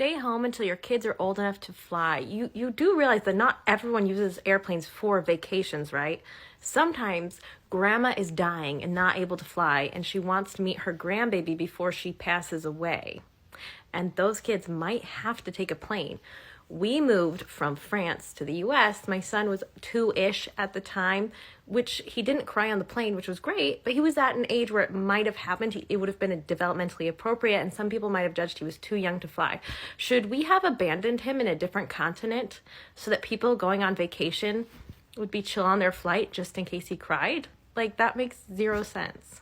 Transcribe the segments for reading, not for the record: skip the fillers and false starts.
stay home until your kids are old enough to fly. You do realize that not everyone uses airplanes for vacations, right? Sometimes grandma is dying and not able to fly, and she wants to meet her grandbaby before she passes away. And those kids might have to take a plane. We moved from France to the US. My son was 2-ish at the time, which he didn't cry on the plane, which was great, but he was at an age where it might have happened. It would have been developmentally appropriate, and some people might have judged he was too young to fly. Should we have abandoned him in a different continent so that people going on vacation would be chill on their flight just in case he cried? Like, that makes zero sense.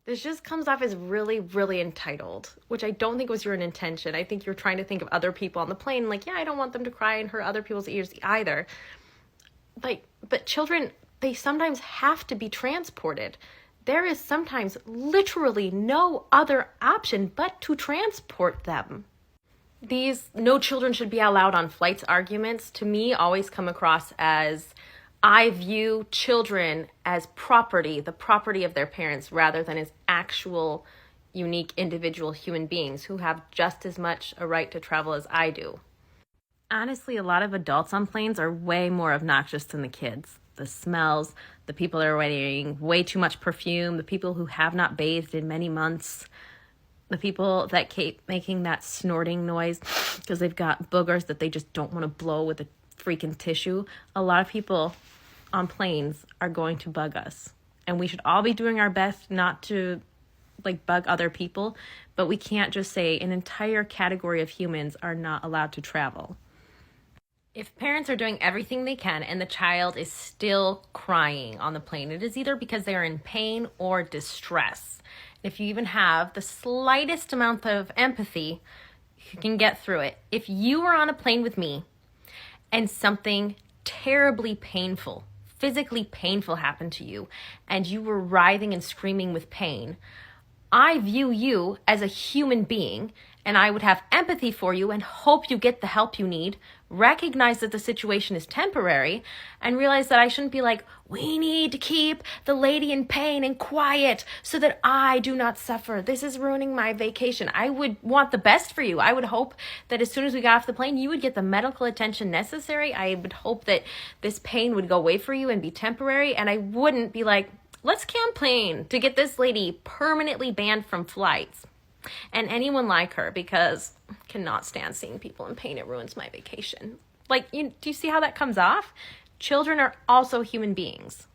This just comes off as really, really entitled, which I don't think was your intention. I think you're trying to think of other people on the plane, like, yeah, I don't want them to cry and hurt other people's ears either. But children, they sometimes have to be transported. There is sometimes literally no other option but to transport them. These no children should be allowed on flights arguments, to me, always come across as, I view children as property, the property of their parents, rather than as actual, unique, individual human beings who have just as much a right to travel as I do. Honestly, a lot of adults on planes are way more obnoxious than the kids. The smells, the people that are wearing way too much perfume, the people who have not bathed in many months, the people that keep making that snorting noise because they've got boogers that they just don't want to blow with a freaking tissue. A lot of people on planes are going to bug us, and we should all be doing our best not to bug other people, but we can't just say an entire category of humans are not allowed to travel. If parents are doing everything they can and the child is still crying on the plane, it is either because they are in pain or distress. If you even have the slightest amount of empathy, you can get through it. If you were on a plane with me and something terribly painful, physically painful happened to you, and you were writhing and screaming with pain, I view you as a human being, and I would have empathy for you and hope you get the help you need, recognize that the situation is temporary, and realize that I shouldn't be like, we need to keep the lady in pain and quiet so that I do not suffer. This is ruining my vacation. I would want the best for you. I would hope that as soon as we got off the plane, you would get the medical attention necessary. I would hope that this pain would go away for you and be temporary, and I wouldn't be like, let's campaign to get this lady permanently banned from flights. And anyone like her, because I cannot stand seeing people in pain. It ruins my vacation. Do you see how that comes off? Children are also human beings.